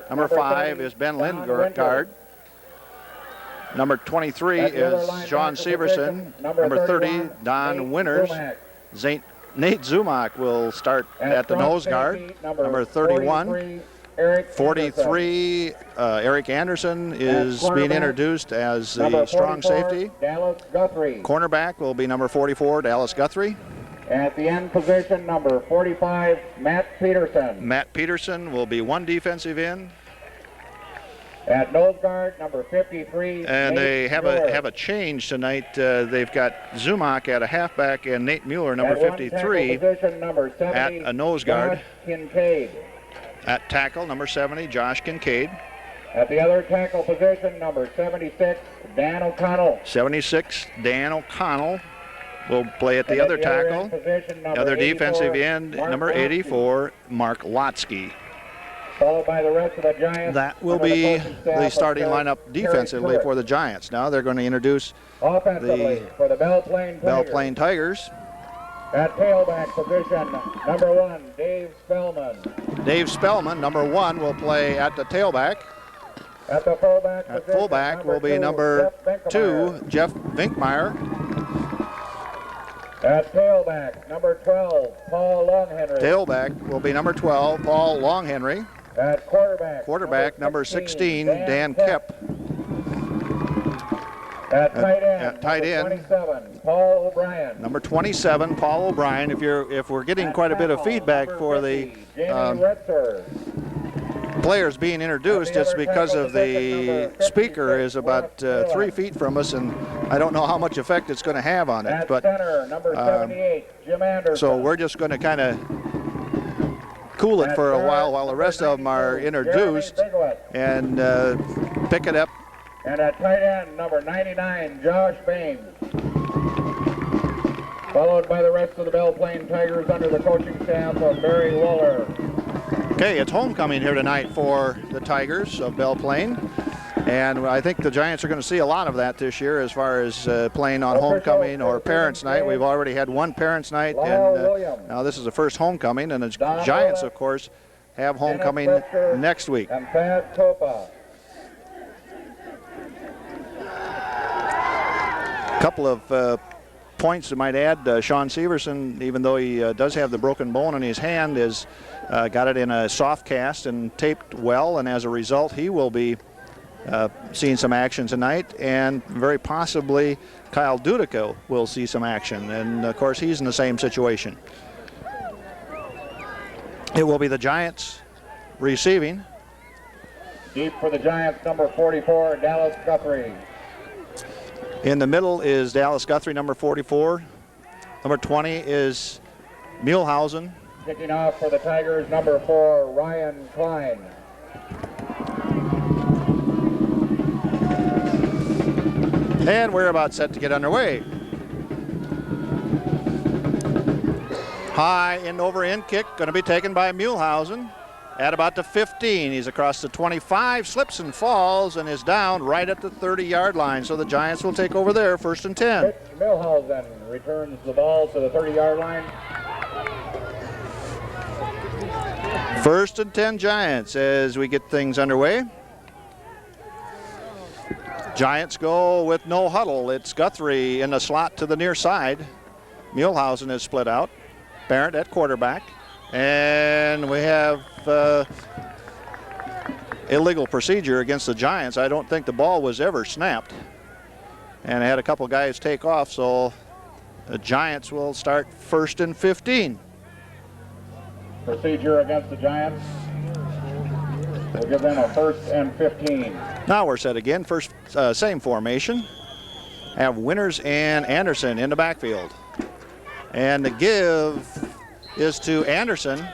Number 5 is Ben Lindgaard. Number 23 is Sean Severson. Number 30, Don Winters. Nate Zumak will start at the nose guard. Number 31. 43, Eric Anderson is being introduced as the strong safety. Cornerback will be number 44, Dallas Guthrie. At the end position, number 45, Matt Peterson. Matt Peterson will be one defensive end. At nose guard, number 53, and Nate they have a change tonight. They've got Zumak at a halfback and Nate Mueller, number 53, position, number 70, at a nose guard. Josh Kincaid. At tackle, number 70, Josh Kincaid. At the other tackle position, number 76, Dan O'Connell. 76, Dan O'Connell will play at the other tackle. Other defensive end, number 84, Mark Lotsky. Followed by the rest of the Giants. That will be the starting lineup defensively for the Giants. Now they're going to introduce offensively for the Belle Plaine Tigers. At tailback position, number 1, Dave Spellman. Dave Spellman, number 1, will play at the tailback. At the fullback at position, fullback will be number 2, Jeff Vinkmeyer. At tailback, number 12, Paul Longhenry. Tailback will be number 12, Paul Longhenry. At quarterback, number 16, Dan Kep. At tight end, 27, Paul O'Brien. Number 27, Paul O'Brien. If we're getting quite a bit of feedback for the players being introduced, it's because of the speaker is about 3 feet from us, and I don't know how much effect it's going to have on it. But number 78, Jim Anderson. So we're just going to kind of cool it for a while the rest of them are introduced and pick it up. And at tight end, number 99, Josh Baines. Followed by the rest of the Belle Plaine Tigers under the coaching staff of Barry Waller. Okay, it's homecoming here tonight for the Tigers of Belle Plaine. And I think the Giants are going to see a lot of that this year as far as playing on homecoming or parents' night. We've already had one parents' night, and now this is the first homecoming. And the Giants, of course, have homecoming next week. And Pat Copa. Couple of points I might add. Sean Severson, even though he does have the broken bone in his hand, is got it in a soft cast and taped well, and as a result, he will be seeing some action tonight, and very possibly Kyle Dudico will see some action, and of course he's in the same situation. It will be the Giants receiving. Deep for the Giants, number 44, Dallas Guthrie. In the middle is Dallas Guthrie, number 44. Number 20 is Muehlhausen. Kicking off for the Tigers, number 4, Ryan Klein. And we're about set to get underway. High and over in kick, going to be taken by Muehlhausen at about the 15. He's across the 25, slips and falls, and is down right at the 30-yard line. So the Giants will take over there, 1st and 10. Rich Muehlhausen returns the ball to the 30-yard line. 1st and 10 Giants as we get things underway. Giants go with no huddle. It's Guthrie in the slot to the near side. Muehlhausen is split out. Barrett at quarterback. And we have illegal procedure against the Giants. I don't think the ball was ever snapped. And I had a couple guys take off, so the Giants will start 1st and 15. Procedure against the Giants. We'll give them a 1st and 15. Now we're set again. First, same formation. Have Winters and Anderson in the backfield. And the give is to Anderson.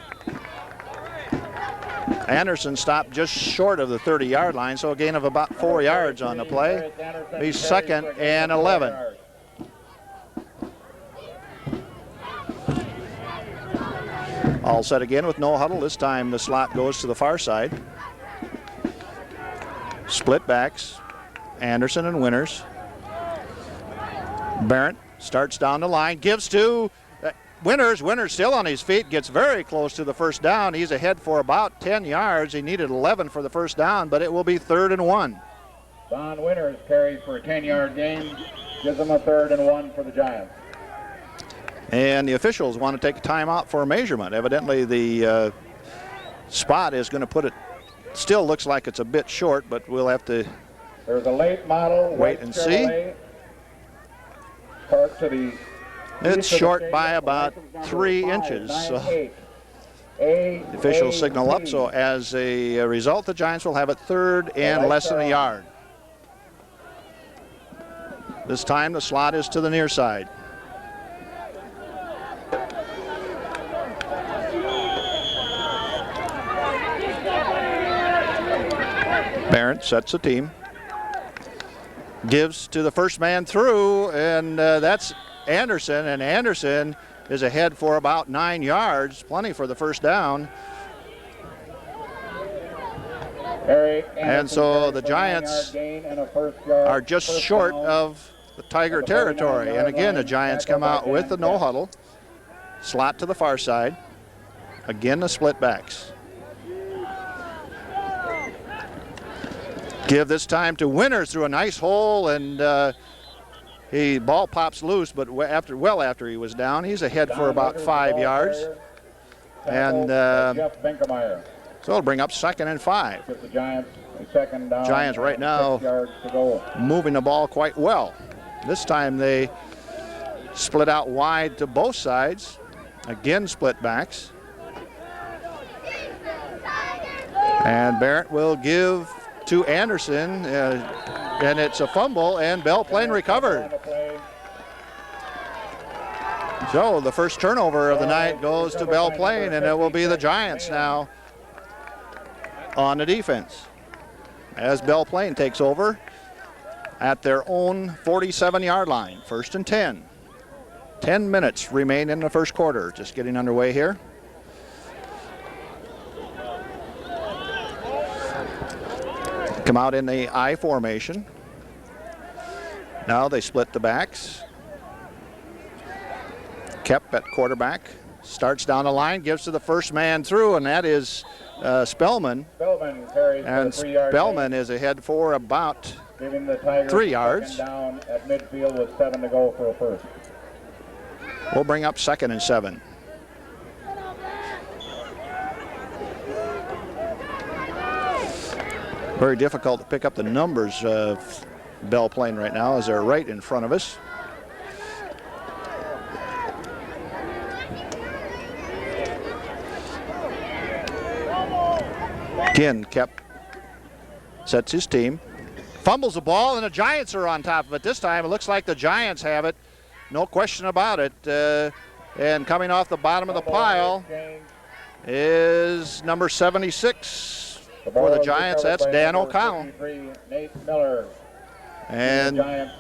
Anderson stopped just short of the 30-yard line, so a gain of about 4 yards on the play. He's 2nd and 11. All set again with no huddle. This time the slot goes to the far side. Split backs, Anderson and Winters. Barrett starts down the line, gives to Winters. Winters still on his feet, gets very close to the first down. He's ahead for about 10 yards. He needed 11 for the first down, but it will be 3rd and 1. Don Winters carries for a 10-yard gain. Gives them a 3rd and 1 for the Giants. And the officials want to take a timeout for a measurement. Evidently the spot is going to put it, still looks like it's a bit short, but we'll have to There's a late model. wait and see. Parked to the It's short by about 3 inches. So the officials signal up, so as a result, the Giants will have it 3rd and less than a yard. This time the slot is to the near side. Barrett sets the team. Gives to the first man through, and that's Anderson, and Anderson is ahead for about 9 yards, plenty for the first down. And so the Giants are just short of the Tiger territory. And again, the Giants come out with the no huddle. Slot to the far side. Again, the split backs. Give this time to Winters through a nice hole, and ball pops loose, but after he was down, he's ahead for about 5 yards. And so it'll bring up 2nd and 5. The Giants, second down, Giants right now moving the ball quite well. This time they split out wide to both sides. Again, split backs. And Barrett will give to Anderson, and it's a fumble, and Belle Plaine recovered. So the first turnover of the night goes to Belle Plaine, and it will be the Giants now on the defense as Belle Plaine takes over at their own 47-yard line. 1st and 10. 10 minutes remain in the first quarter. Just getting underway here. Come out in the I formation. Now they split the backs. Kep at quarterback. Starts down the line, gives to the first man through, and that is Spellman. And Spellman is ahead for about 3 yards. Down at midfield with 7 to go for a first. We'll bring up 2nd and 7. Very difficult to pick up the numbers of Belle Plaine right now as they're right in front of us. Again, Kep sets his team. Fumbles the ball, and the Giants are on top of it. This time it looks like the Giants have it. No question about it. And coming off the bottom of the pile is number 76. For the Giants, that's Dan O'Connell. Nate Miller. And the Giants,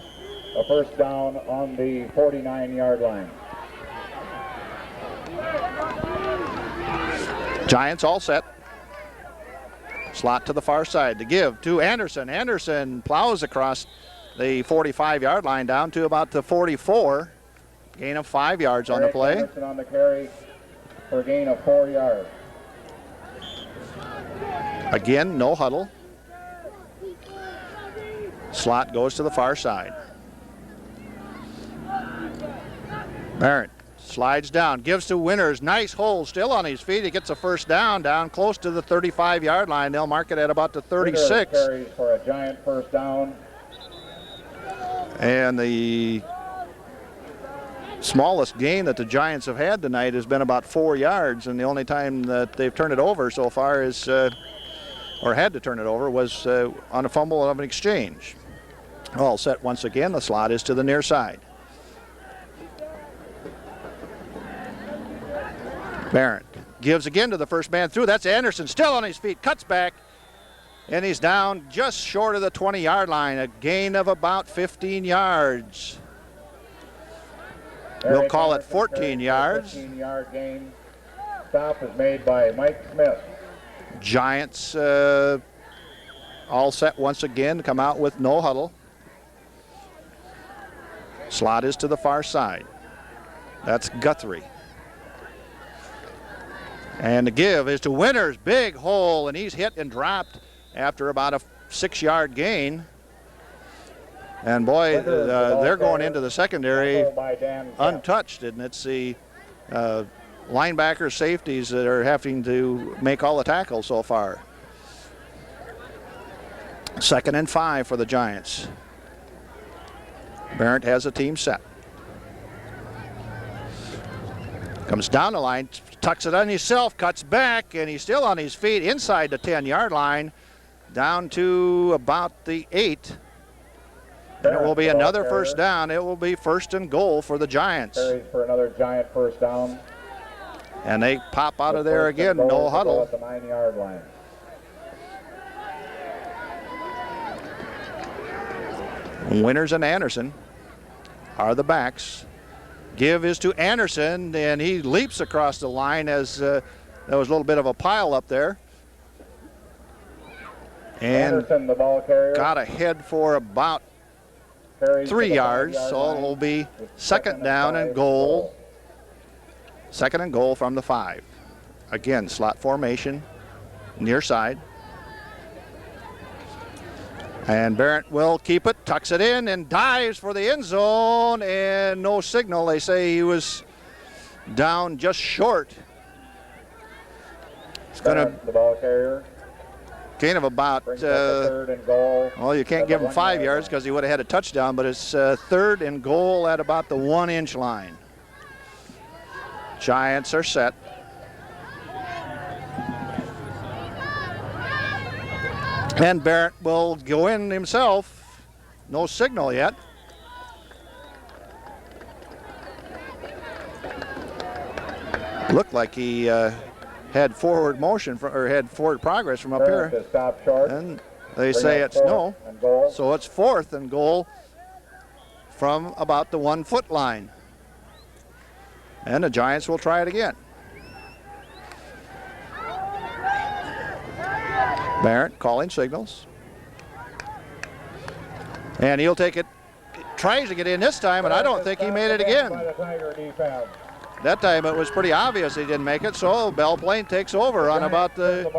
a first down on the 49-yard line. Giants all set. Slot to the far side to give to Anderson. Anderson plows across the 45-yard line down to about the 44. Gain of 5 yards on the play. Anderson on the carry for a gain of 4 yards. Again, no huddle. Slot goes to the far side. Barrett slides down, gives to Winters. Nice hole, still on his feet. He gets a first down close to the 35-yard line. They'll mark it at about the 36. Carries for a Giant first down. And the smallest gain that the Giants have had tonight has been about 4 yards, and the only time that they've turned it over so far is, or had to turn it over, was on a fumble of an exchange. All set once again. The slot is to the near side. Barrett gives again to the first man through. That's Anderson, still on his feet, cuts back, and he's down just short of the 20-yard line, a gain of about 15 yards. We'll call it 14 yards. 14-yard gain. Stop is made by Mike Smith. Giants all set once again, come out with no huddle. Slot is to the far side. That's Guthrie. And the give is to Winters. Big hole, and he's hit and dropped after about a 6-yard gain. And boy, they're going into the secondary untouched, and it's the linebacker safeties that are having to make all the tackles so far. 2nd and 5 for the Giants. Barrett has a team set. Comes down the line, tucks it on himself, cuts back, and he's still on his feet inside the 10-yard line, down to about the 8. And it will be another first down. It will be 1st and goal for the Giants. For another Giant first down. And they pop out of there again, no huddle. At the 9-yard line. Winters and Anderson are the backs. Give is to Anderson, and he leaps across the line as there was a little bit of a pile up there. And Anderson, the ball carrier, got ahead for about 3 yards, so it will be 2nd down and goal. 2nd and goal from the 5. Again, slot formation, near side. And Barrett will keep it, tucks it in, and dives for the end zone, and no signal. They say he was down just short. It's going to the ball carrier. Gain of about, 3rd and goal. well, you can't give him 5 yards because he would have had a touchdown, but it's 3rd and goal at about the 1-inch line. Giants are set. And Barrett will go in himself. No signal yet. Looked like he had forward motion or had forward progress from up here. To stop short. And they say it's no. So it's 4th and goal from about the 1-foot line. And the Giants will try it again. Barrett calling signals. And he'll take it, tries to get in this time, and I don't think he made it again. That time it was pretty obvious he didn't make it, so Belle Plaine takes over on about the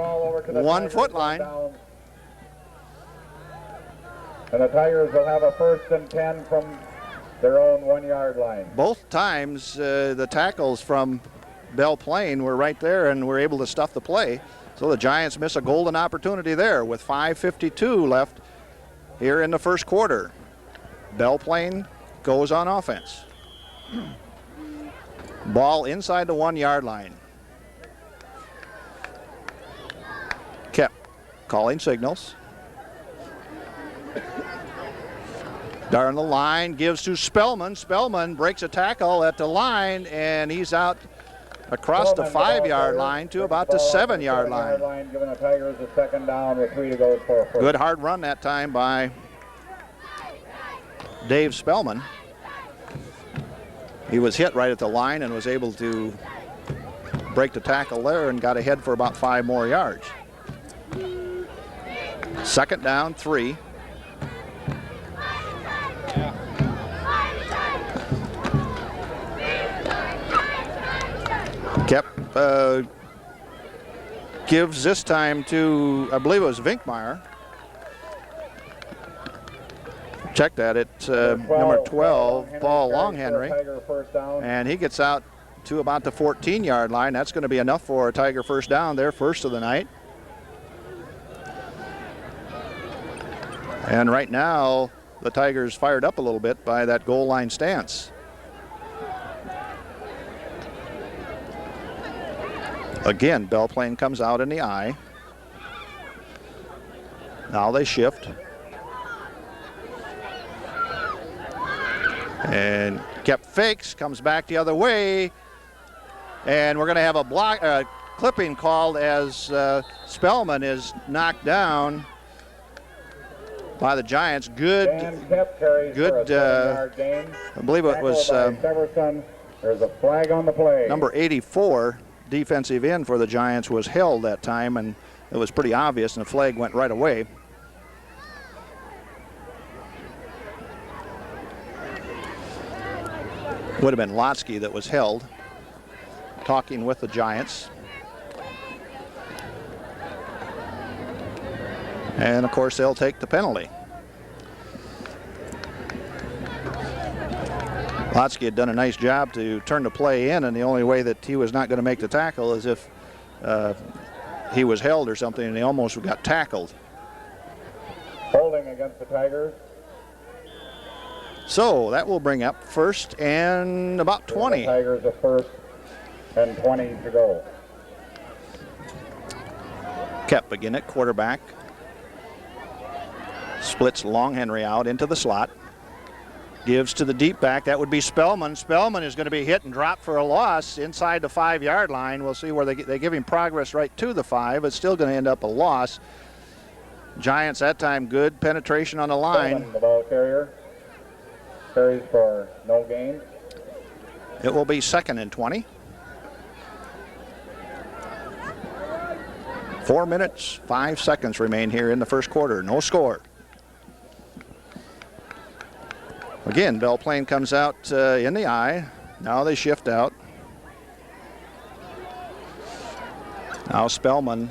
1-foot line. And the Tigers will have a 1st and 10 from their own 1-yard line. Both times the tackles from Belle Plaine were right there and were able to stuff the play. So the Giants miss a golden opportunity there with 5:52 left here in the first quarter. Belle Plaine goes on offense. Ball inside the 1-yard line. Kept calling signals. Down the line, gives to Spellman. Spellman breaks a tackle at the line, and he's out across the 5-yard line to about the 7-yard line. Giving the Tigers a 2nd down with 3 to go for a 1st. Good hard run that time by Dave Spellman. He was hit right at the line and was able to break the tackle there and got ahead for about 5 more yards. 2nd down, 3. Kept gives this time to, I believe it was Vinkmeyer. Check that, it's number 12, Paul Longhenry. And he gets out to about the 14-yard line. That's going to be enough for a Tiger first down, their first of the night. And right now, the Tigers fired up a little bit by that goal line stance. Again, Belle Plaine comes out in the eye. Now they shift. And kept fakes, comes back the other way. And we're going to have a clipping called as Spellman is knocked down by the Giants. Good, I believe it was there's a flag on the play. Number 84, defensive end for the Giants, was held that time, and it was pretty obvious, and the flag went right away. Would have been Lotsky that was held, talking with the Giants. And, of course, they'll take the penalty. Lotsky had done a nice job to turn the play in, and the only way that he was not going to make the tackle is if he was held or something, and he almost got tackled. Holding against the Tigers. So that will bring up first and about 20. The Tigers are first and 20 to go. Kep again at quarterback. Splits Long Henry out into the slot. Gives to the deep back. That would be Spellman. Spellman is going to be hit and dropped for a loss inside the 5-yard line. We'll see where they give him progress right to the 5. It's still going to end up a loss. Giants that time good penetration on the line. Spellman, the ball carrier. Carries for no gain. It will be 2nd and 20. 4 minutes, 5 seconds remain here in the first quarter. No score. Again, Belle Plaine comes out in the eye. Now they shift out. Now Spellman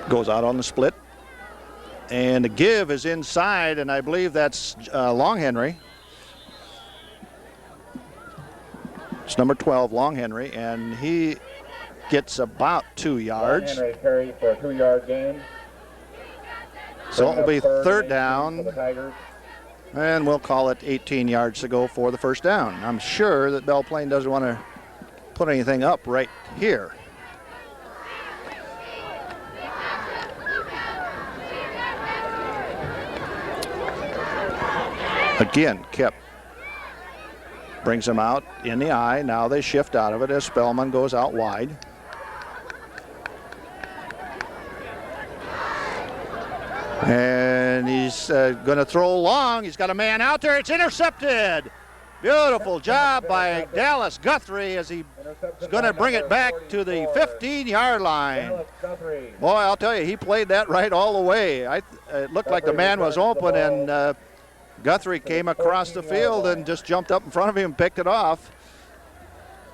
goes out on the split. And the give is inside, and I believe that's Long Henry. It's number 12, Long Henry, and he gets about 2 yards. Long Henry carries for a 2-yard gain. So it'll be third down, for the Tigers. and we'll call it 18 yards to go for the first down. I'm sure that Belle Plaine doesn't want to put anything up right here. Again, Kip brings him out in the eye. Now they shift out of it as Spellman goes out wide. And he's going to throw long. He's got a man out there. It's intercepted. Beautiful job by Dallas Guthrie as he's going to bring it back to the 15-yard line. Boy, I'll tell you, he played that right all the way. It looked like the man was open, and Guthrie came across the field and just jumped up in front of him and picked it off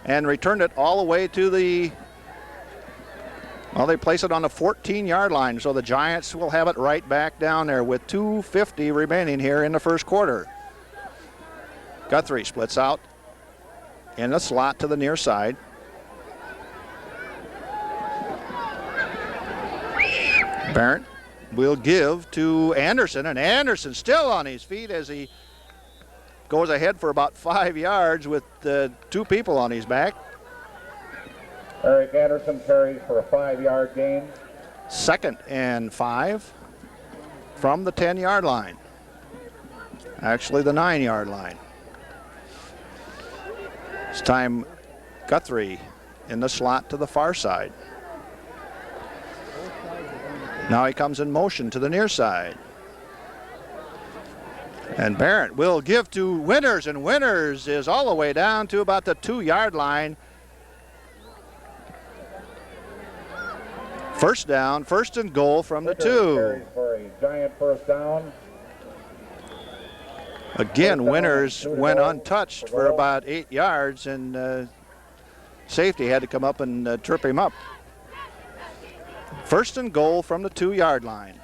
and returned it all the way to the, well, they place it on the 14-yard line, so the Giants will have it right back down there with 2:50 remaining here in the first quarter. Guthrie splits out in the slot to the near side. Barrett will give to Anderson, and Anderson still on his feet as he goes ahead for about 5 yards with 2 people on his back. Eric Anderson carries for a 5-yard gain. 2nd and 5 from the 10-yard line. Actually, the 9-yard line. This time, Guthrie in the slot to the far side. Now he comes in motion to the near side. And Barrett will give to Winters, and Winters is all the way down to about the 2-yard line. First down, 1st and goal from the 2. For a Giant first down. Again, Winters went untouched for about 8 yards, and safety had to come up and trip him up. 1st and goal from the 2-yard line.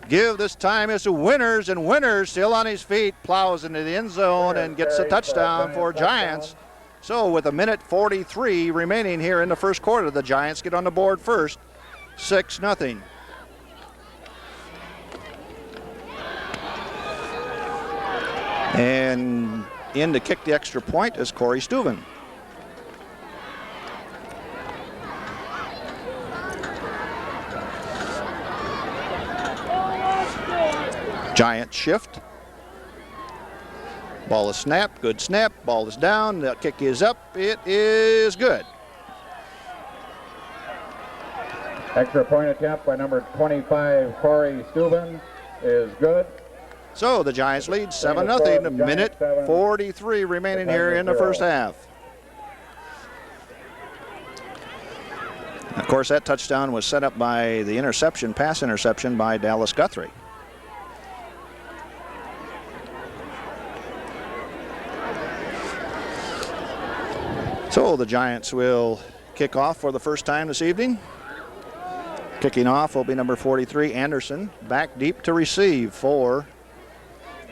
Give this time is to Winters, and Winters still on his feet, plows into the end zone and gets a touchdown for Giants. So with 1:43 remaining here in the first quarter, the Giants get on the board first, 6-0. And in to kick the extra point is Corey Steuven. Giant shift. Ball is snapped, good snap. Ball is down, the kick is up. It is good. Extra point attempt by number 25, Corey Steuven, is good. So the Giants lead 7-0. 1:43 remaining here in the first half. Of course, that touchdown was set up by the pass interception by Dallas Guthrie. So the Giants will kick off for the first time this evening. Kicking off will be number 43, Anderson. Back deep to receive for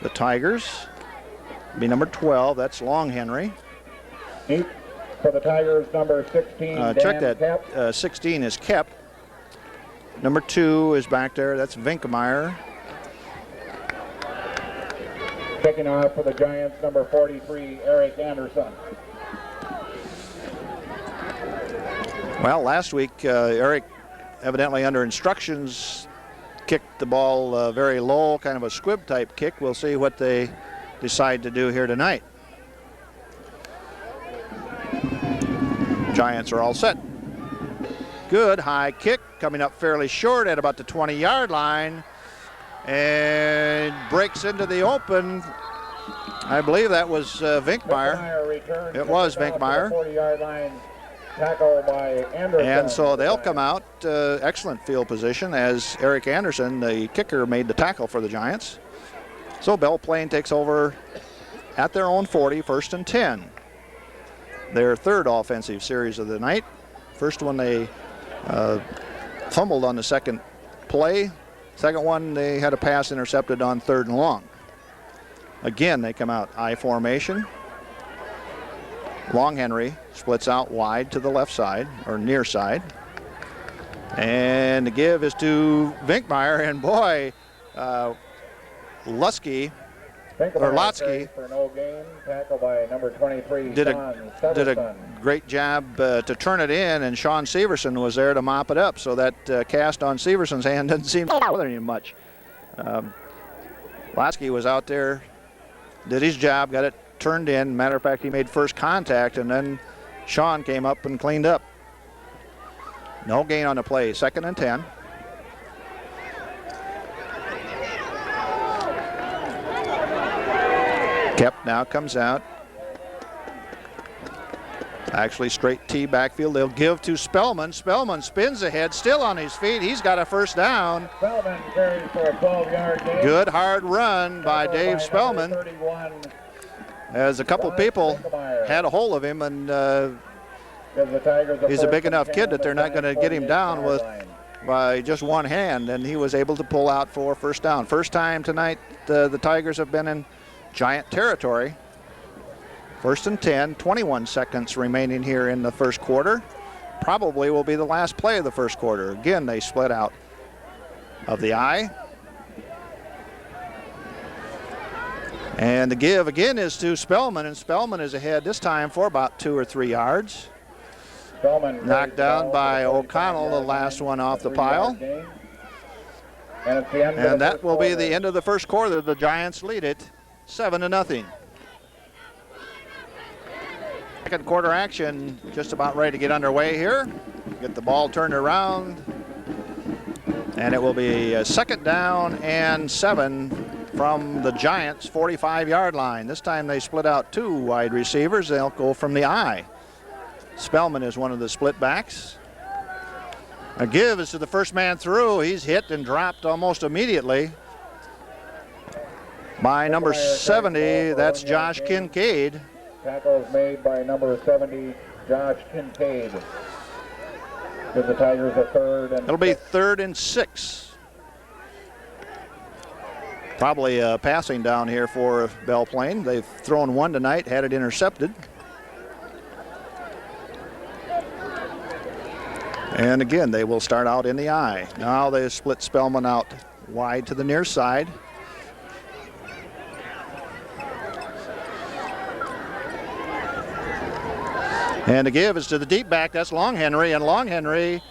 the Tigers. Be number 12, that's Long Henry. Deep for the Tigers, number 16, check Dan that, Kep. 16 is Kep. Number 2 is back there, that's Vinkmeyer. Kicking off for the Giants, number 43, Eric Anderson. Well, last week, Eric, evidently under instructions, kicked the ball very low, kind of a squib type kick. We'll see what they decide to do here tonight. Giants are all set. Good high kick, coming up fairly short at about the 20-yard line, and breaks into the open. I believe that was Vinkmeyer. It was Vinkmeyer. 40-yard line. Tackle by Anderson. And so they'll come out, excellent field position, as Eric Anderson, the kicker, made the tackle for the Giants. So Belle Plaine takes over at their own 40, 1st and 10. Their third offensive series of the night. First one they fumbled on the second play. Second one they had a pass intercepted on 3rd and long. Again, they come out I formation. Long Henry splits out wide to the left side, or near side. And the give is to Vinkmeyer, and boy, Lotsky for no gain. Tackle by number 23, did a great job to turn it in, and Sean Severson was there to mop it up, so that cast on Severson's hand doesn't seem to bother him much. Lotsky was out there, did his job, got it turned in. Matter of fact, he made first contact, and then Sean came up and cleaned up. No gain on the play, 2nd and 10. Kep now comes out. Actually, straight T backfield. They'll give to Spellman. Spellman spins ahead, still on his feet. He's got a first down. Spellman carries for a 12-yard gain. Good hard run by Dave Spellman. 31. As a couple people had a hold of him, and he's a big enough kid that they're not going to get him down by just one hand, and he was able to pull out for first down. First time tonight the Tigers have been in Giant territory. 1st and 10, 21 seconds remaining here in the first quarter. Probably will be the last play of the first quarter. Again, they split out of the I. And the give again is to Spellman, and Spellman is ahead this time for about 2 or 3 yards. Spellman knocked down by O'Connell, the last one off the pile. And that will be the end of the first quarter. The Giants lead it 7-0. Second quarter action just about ready to get underway here. Get the ball turned around. And it will be a 2nd down and 7 from the Giants' 45-yard line. This time they split out 2 wide receivers. They'll go from the I. Spellman is one of the split backs. A give is to the first man through. He's hit and dropped almost immediately by number 70. That's Josh Kincaid. Tackle is made by number 70, Josh Kincaid. Give the Tigers a 3rd and It'll be 3rd and 6. Probably passing down here for Belle Plaine. They've thrown 1 tonight, had it intercepted. And again, they will start out in the I. Now they split Spellman out wide to the near side. And the give is to the deep back. That's Long Henry, and Long Henry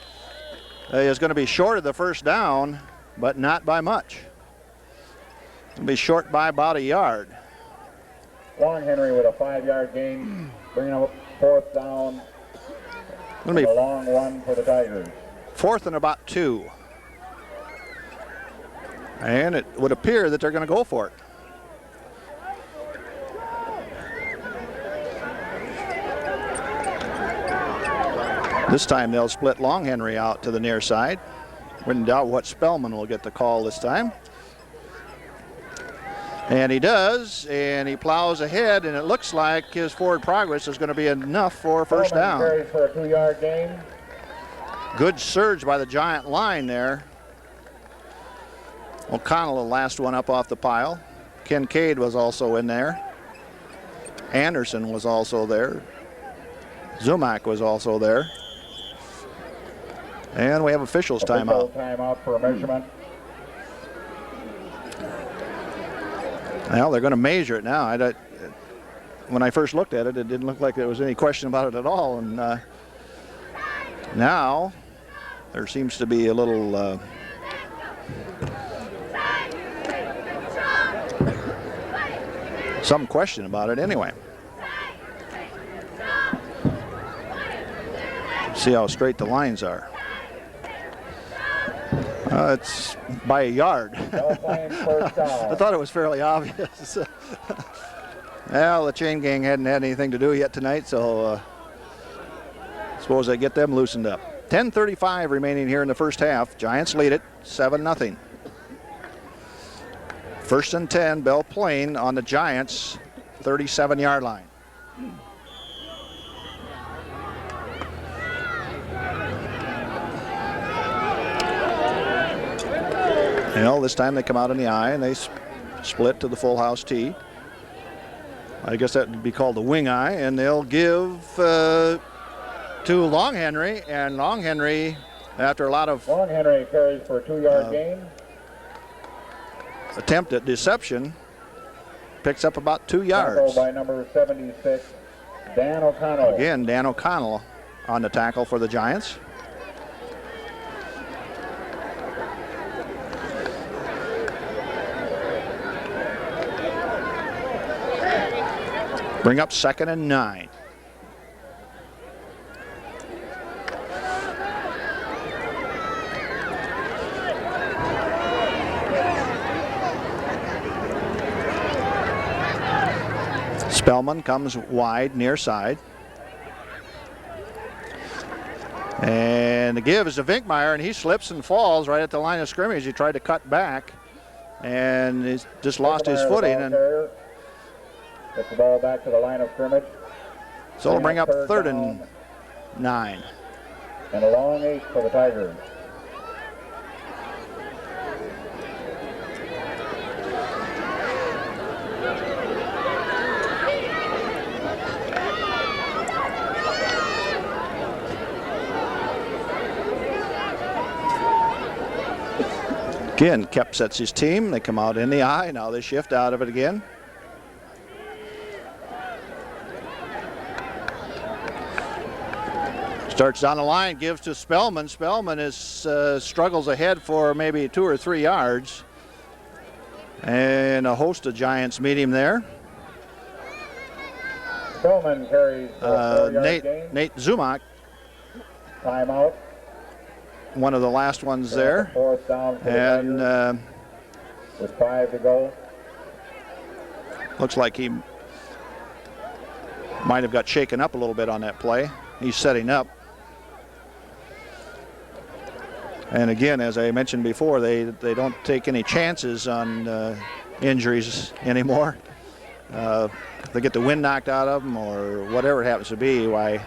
is going to be short of the first down, but not by much. It'll be short by about a yard. Long Henry with a 5-yard gain, bringing up 4th down. It'll be a long run for the Tigers. 4th and about 2. And it would appear that they're going to go for it. This time they'll split Long Henry out to the near side. Wouldn't doubt what Spellman will get the call this time. And he does, and he plows ahead, and it looks like his forward progress is going to be enough for a first down. Carries for a 2-yard gain. Good surge by the Giant line there. O'Connell, the last one up off the pile. Kincaid was also in there. Anderson was also there. Zumak was also there. And we have officials timeout. Timeout for a measurement. Well, they're going to measure it now. When I first looked at it, it didn't look like there was any question about it at all. And now there seems to be a little some question about it anyway. See how straight the lines are. It's by a yard. I thought it was fairly obvious. Well, the chain gang hadn't had anything to do yet tonight, so suppose they get them loosened up. 10:35 remaining here in the first half. Giants lead it 7-0. First and 10, Belle Plaine on the Giants' 37-yard line. Well, this time they come out in the I and they split to the full house tee. I guess that would be called the wing I, and they'll give to Long Henry, and Long Henry, after a lot of Long Henry carries for a 2-yard gain. Attempt at deception, picks up about 2 yards. Tackle by number 76, Dan O'Connell. Again, Dan O'Connell on the tackle for the Giants. Bring up 2nd and 9. Spellman comes wide, near side. And the give is to Vinkmeyer, and he slips and falls right at the line of scrimmage. He tried to cut back, and he's just lost his footing. And gets the ball back to the line of scrimmage. So it'll bring up 3rd and 9. And a long 8 for the Tigers. Again, Kep sets his team. They come out in the I. Now they shift out of it again. Starts down the line, gives to Spellman. Spellman struggles ahead for maybe 2 or 3 yards. And a host of Giants meet him there. Spellman carries Nate Zumak. Timeout. One of the last ones there. 4th down for and the with 5 to go. Looks like he might have got shaken up a little bit on that play. He's setting up. And again, as I mentioned before, they don't take any chances on injuries anymore. If they get the wind knocked out of them or whatever it happens to be, why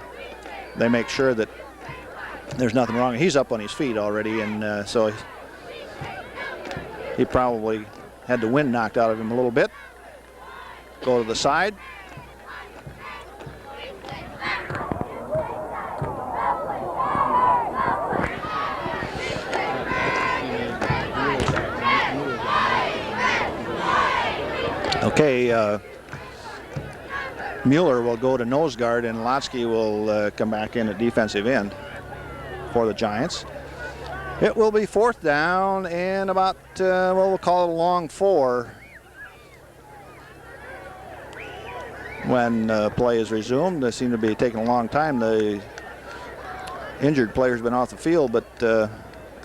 they make sure that there's nothing wrong. He's up on his feet already, and so he probably had the wind knocked out of him a little bit. Go to the side. Okay, Mueller will go to nose guard, and Lotsky will come back in at defensive end for the Giants. It will be 4th down and about, we'll call it a long 4 when play is resumed. They seem to be taking a long time. The injured player's been off the field, but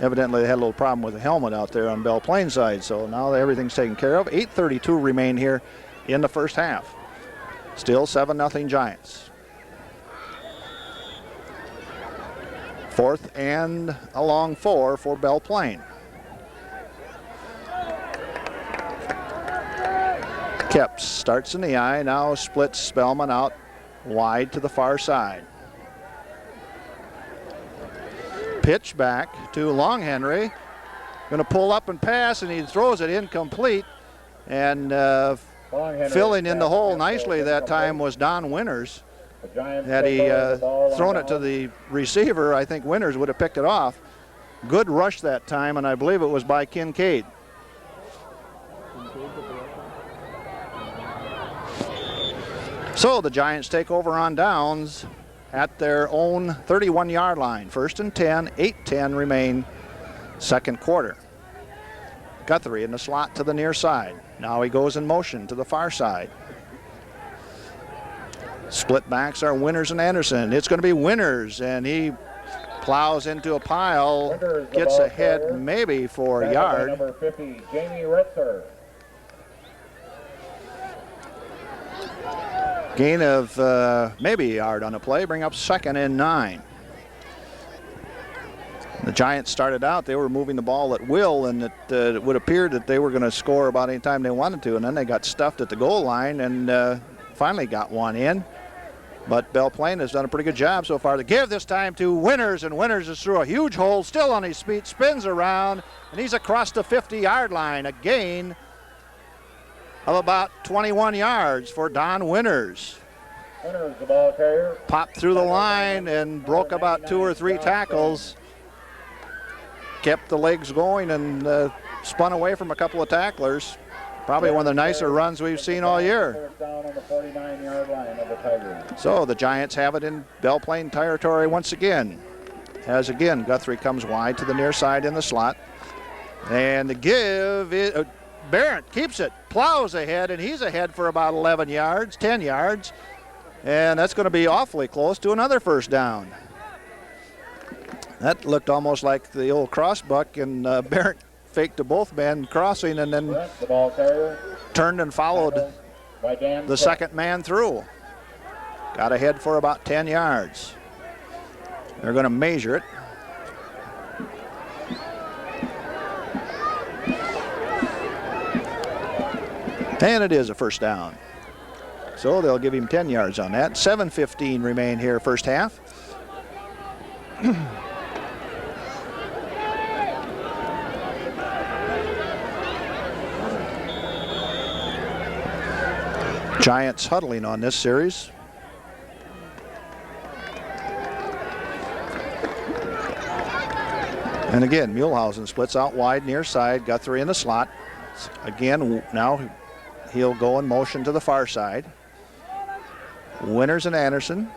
evidently they had a little problem with the helmet out there on Belle Plaine side, so now everything's taken care of. 8:32 remain here in the first half. Still 7-0 Giants. 4th and a long 4 for Belle Plaine. Kep starts in the I, now splits Spellman out wide to the far side. Pitch back to Long Henry. Going to pull up and pass, and he throws it incomplete. And filling in the hole nicely that time was Don Winters. Had he thrown it to the receiver, I think Winters would have picked it off. Good rush that time, and I believe it was by Kincaid. So the Giants take over on downs at their own 31-yard line. 1st and 10, 8:10 remain, second quarter. Guthrie in the slot to the near side. Now he goes in motion to the far side. Split backs are Winters and Anderson. It's going to be Winters, and he plows into a pile, gets ahead maybe for a yard. Number 50, Jamie Retzer. Gain of maybe a yard on the play, bring up 2nd and 9. The Giants started out, they were moving the ball at will, and it would appear that they were going to score about any time they wanted to, and then they got stuffed at the goal line and finally got one in. But Belle Plaine has done a pretty good job so far. The give this time to Winters, and Winters is through a huge hole, still on his feet, spins around, and he's across the 50-yard line. A gain of about 21 yards for Don Winters. Winters, the ball carrier. Popped through the line and broke about 2 or 3 tackles. Kept the legs going and spun away from a couple of tacklers. Probably one of the nicer runs we've seen all year. Down on the 49-yard line of the Tigers. So the Giants have it in Belle Plaine territory once again. As again, Guthrie comes wide to the near side in the slot. And the give is, Barrett keeps it, plows ahead, and he's ahead for about 11 yards, 10 yards. And that's going to be awfully close to another first down. That looked almost like the old crossbuck, and Barrett faked to both men crossing and then the ball carrier turned and followed the second man through. Got ahead for about 10 yards. They're going to measure it. And it is a first down. So they'll give him 10 yards on that. 7:15 remain here first half. Giants huddling on this series. And again, Muehlhausen splits out wide near side, Guthrie in the slot. Again, now he'll go in motion to the far side. Winters and Anderson.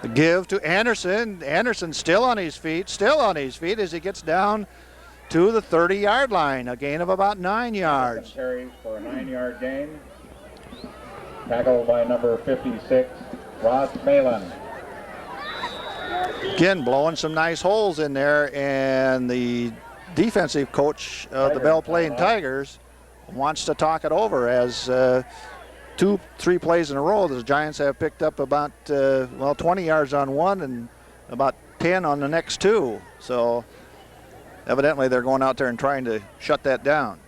The give to Anderson. Anderson still on his feet as he gets down to the 30-yard line. A gain of about 9 yards. Carries for a 9-yard gain. Tackled by number 56, Ross Malin. Again, blowing some nice holes in there, and the defensive coach of the Belle Plaine Tigers wants to talk it over as 2-3 plays in a row. The Giants have picked up about 20 yards on one and about 10 on the next 2. So evidently they're going out there and trying to shut that down.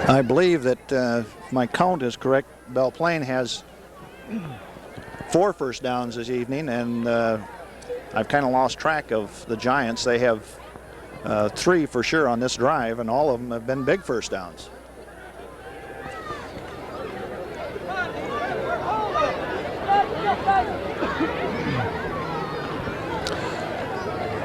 I believe that if my count is correct, Belle Plaine has 4 first downs this evening, and I've kind of lost track of the Giants. They have 3 for sure on this drive, and all of them have been big first downs.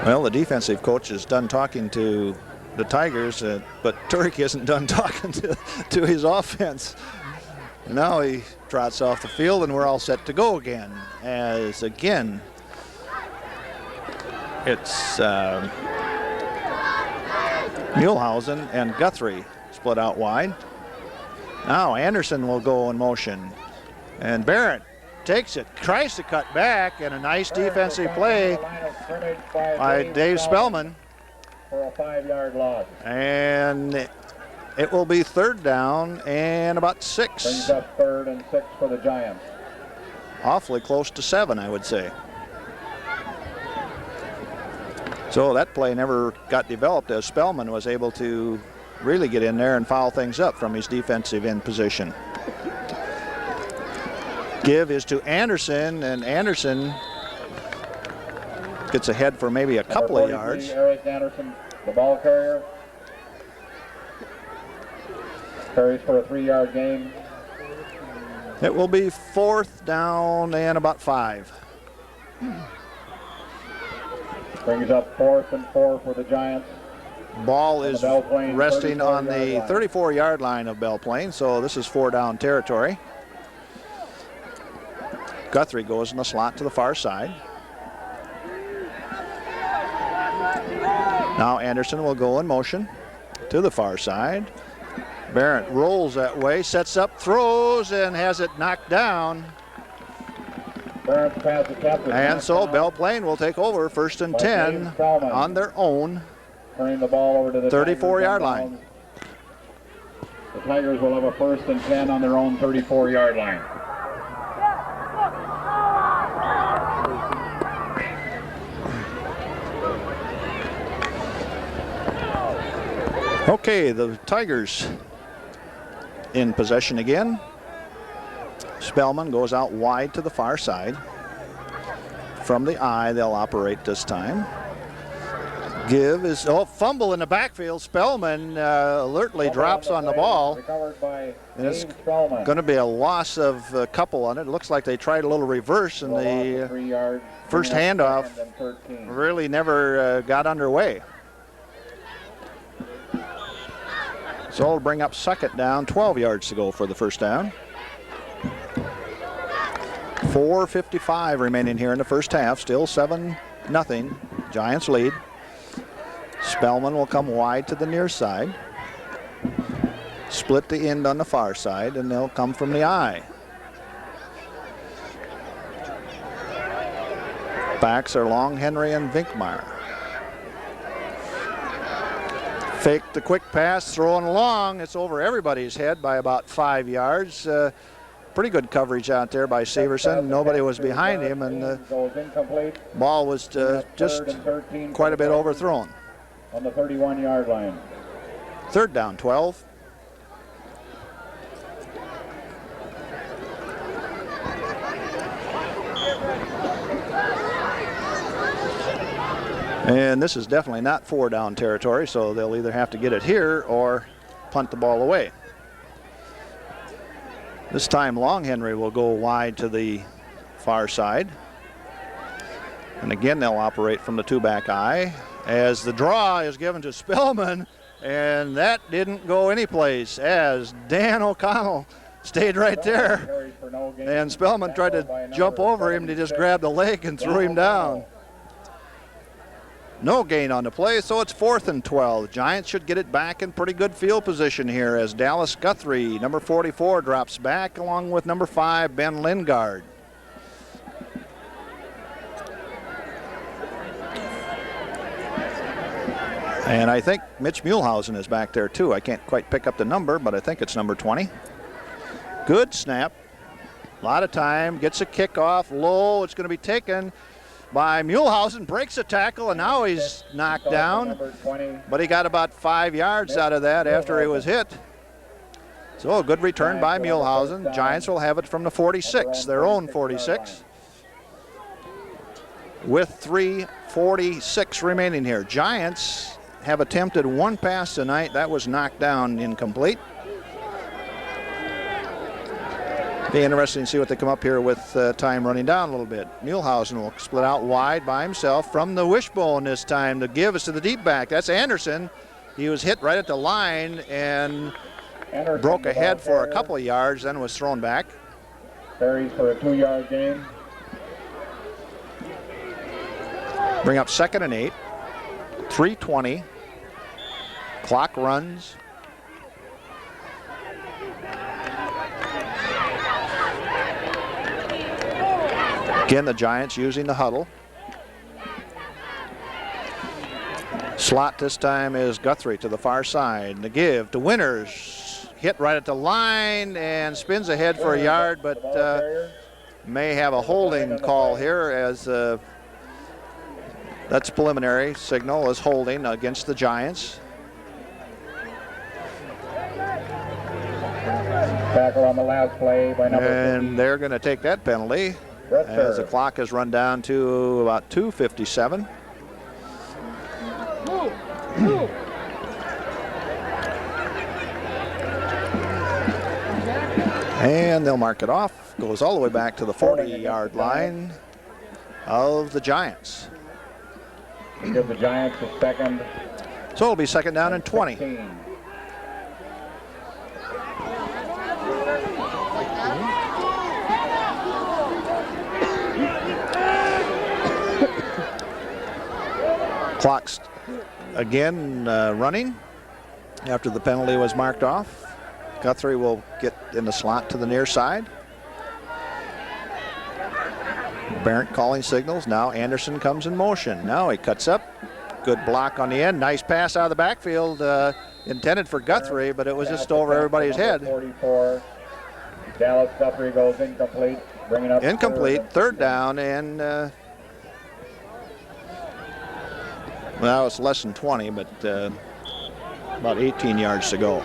Well, the defensive coach is done talking to the Tigers, but Turk isn't done talking to his offense. Now he trots off the field, and we're all set to go again. As again, it's Muehlhausen and Guthrie split out wide. Now Anderson will go in motion, and Barrett takes it, tries to cut back, and a nice defensive play by Dave Spellman. For a 5-yard loss. And it will be 3rd down and about 6. Brings up 3rd and 6 for the Giants. Awfully close to 7, I would say. So that play never got developed as Spellman was able to really get in there and foul things up from his defensive end position. Give is to Anderson, and Anderson gets ahead for maybe a couple of yards. Eric Anderson, the ball carrier. Carries for a 3-yard gain. It will be 4th down and about 5. Brings up 4th and 4 for the Giants. Ball is Plaine, resting on the 34-yard 34-yard line of Belle Plaine, so this is 4-down territory. Guthrie goes in the slot to the far side. Now Anderson will go in motion to the far side. Barrett rolls that way, sets up, throws, and has it knocked down. And so Belle Plaine will take over 1st and 10 on their own turning the ball over to the 34-yard line. The Tigers will have a 1st and 10 on their own 34-yard line. Okay, the Tigers in possession again. Spellman goes out wide to the far side. From the eye, they'll operate this time. Give is, fumble in the backfield. Spellman alertly drops on the ball. And it's going to be a loss of a couple on it. It looks like they tried a little reverse, and the first handoff really never got underway. So it'll bring up 2nd down, 12 yards to go for the 1st down. 4:55 remaining here in the first half. Still 7-0. Giants lead. Spellman will come wide to the near side. Split the end on the far side, and they'll come from the eye. Backs are Long, Henry, and Vinkmeyer. Fake the quick pass, throwing long. It's over everybody's head by about 5 yards. Pretty good coverage out there by Severson. Nobody was behind him, and the ball was just quite a bit overthrown. On the 31-yard line. 3rd down, 12. And this is definitely not 4-down territory, so they'll either have to get it here or punt the ball away. This time Long Henry will go wide to the far side. And again, they'll operate from the 2-back eye as the draw is given to Spellman, and that didn't go anyplace as Dan O'Connell stayed right there. And Spellman tried to jump over him, and he just grabbed the leg and threw him down. No gain on the play, so it's 4th and 12. Giants should get it back in pretty good field position here as Dallas Guthrie, number 44, drops back along with number 5, Ben Lingard. And I think Mitch Muehlhausen is back there too. I can't quite pick up the number, but I think it's number 20. Good snap. A lot of time, gets a kickoff, low, it's going to be taken by Muehlhausen, breaks a tackle, and now he's knocked down. But he got about 5 yards out of that after he was hit. So a good return by Muehlhausen. Giants will have it from the 46, their own 46. With 3:46 remaining here. Giants have attempted one pass tonight. That was knocked down, incomplete. Be interesting to see what they come up here with time running down a little bit. Muehlhausen will split out wide by himself from the wishbone this time. The give is to the deep back. That's Anderson. He was hit right at the line and broke ahead for a couple of yards, then was thrown back. Carries for a 2-yard gain. Bring up 2nd and 8. 3:20. Clock runs. Again, the Giants using the huddle. Slot this time is Guthrie to the far side. The give to Winters. Hit right at the line and spins ahead for a yard, but may have a holding call here as that's preliminary signal is holding against the Giants. Tackle on the last play by number 50. And they're going to take that penalty Red as the serve. clock has run down to about 2:57. And they'll mark it off. Goes all the way back to the 40-yard line of the Giants. Give the Giants a second. So it'll be second down and 20. 16. Clock's again running after the penalty was marked off. Guthrie will get in the slot to the near side. Barrett calling signals. Now Anderson comes in motion. Now he cuts up. Good block on the end. Nice pass out of the backfield intended for Guthrie, but it was just over everybody's head. 44. Dallas Guthrie goes incomplete. Bringing up Incomplete. Third down, and well, it's less than 20, but about 18 yards to go.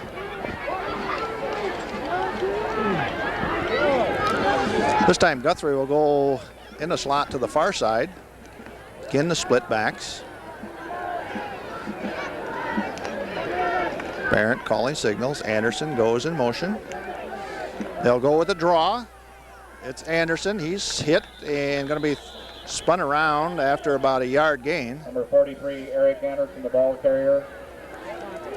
This time Guthrie will go in the slot to the far side. Again, the split backs. Barrett calling signals. Anderson goes in motion. They'll go with a draw. It's Anderson. He's hit and going to be spun around after about a yard gain. Number 43, Eric Anderson, the ball carrier.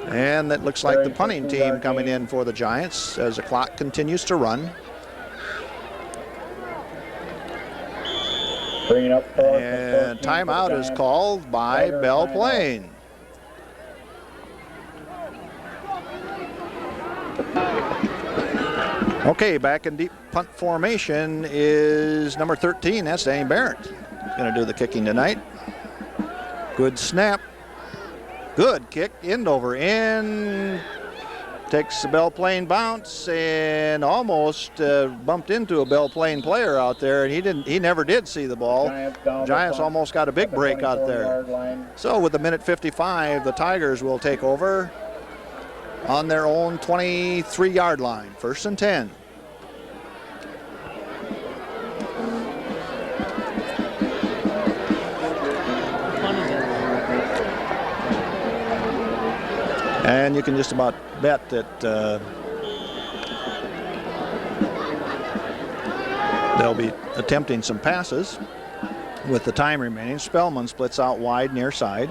And that looks like the punting team coming in for the Giants as the clock continues to run. Bringing up fourth And timeout is called by Belle Plaine. Okay, back in deep punt formation is number 13. That's Danny Barrett. He's going to do the kicking tonight. Good snap. Good kick. End over end. Takes the Belle Plaine bounce and almost bumped into a Belle Plaine player out there, and he never did see the ball. Giants almost got a big break out there. So with the minute 55, the Tigers will take over on their own 23-yard line. First and 10. And you can just about bet that they'll be attempting some passes with the time remaining. Spellman splits out wide near side.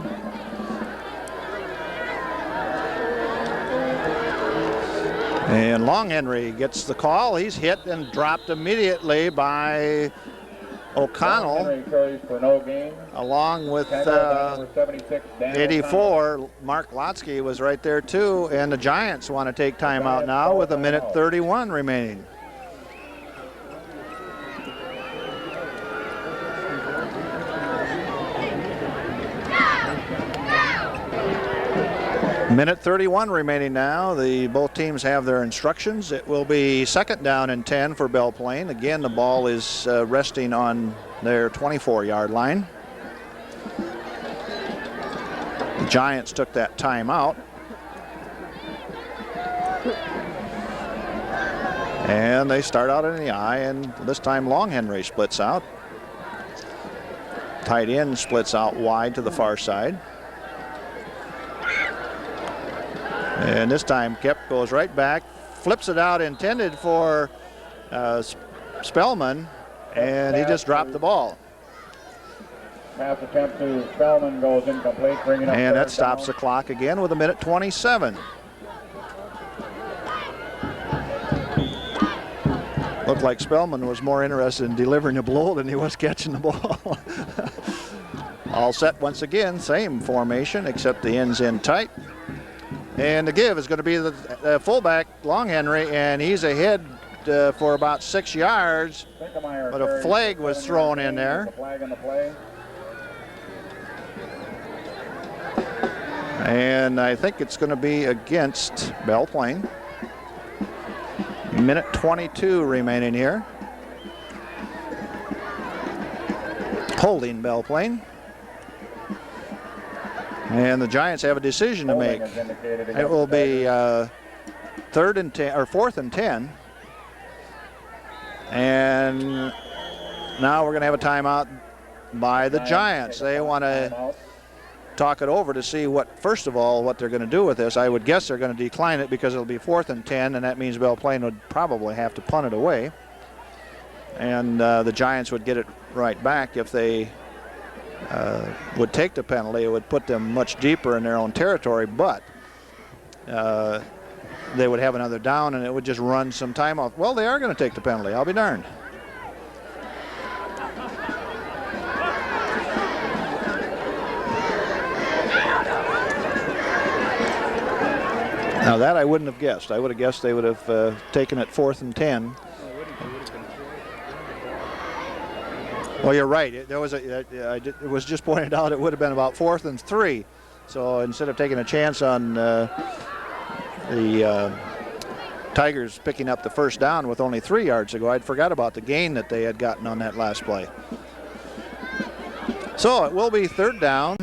And Long Henry gets the call. He's hit and dropped immediately by O'Connell, for no gain. along with 84. Mark Lotsky was right there too, and the Giants want to take timeout now with a minute 31 remaining. Minute 31 remaining now. Both teams have their instructions. It will be second down and 10 for Belle Plaine. Again, the ball is resting on their 24-yard line. The Giants took that timeout. And they start out in the I, and this time Long Henry splits out. Tight end splits out wide to the far side. And this time Kep goes right back, flips it out intended for Spellman, and he just dropped the ball. Pass attempt to Spellman goes incomplete, bringing up and that stops the clock again with a minute 27. Looked like Spellman was more interested in delivering a blow than he was catching the ball. All set once again, same formation, except the ends in tight. And the give is going to be the fullback, Long Henry, and he's ahead for about 6 yards, but a flag was thrown in there. And I think it's going to be against Belle Plaine. Minute 22 remaining here. Holding Belle Plaine. And the Giants have a decision to make. It will be fourth and 10. And now we're going to have a timeout by the Giants. They want to talk it over to see first of all, what they're going to do with this. I would guess they're going to decline it because it'll be 4th and 10, and that means Belle Plaine would probably have to punt it away. And the Giants would get it right back if they would take the penalty. It would put them much deeper in their own territory, but they would have another down, and it would just run some time off. Well, they are going to take the penalty. I'll be darned. Now that I wouldn't have guessed. I would have guessed they would have taken it 4th and 10. Well, you're right. It was just pointed out it would have been about 4th and 3. So instead of taking a chance on the Tigers picking up the first down with only 3 yards to go, I'd forgot about the gain that they had gotten on that last play. So it will be 3rd down.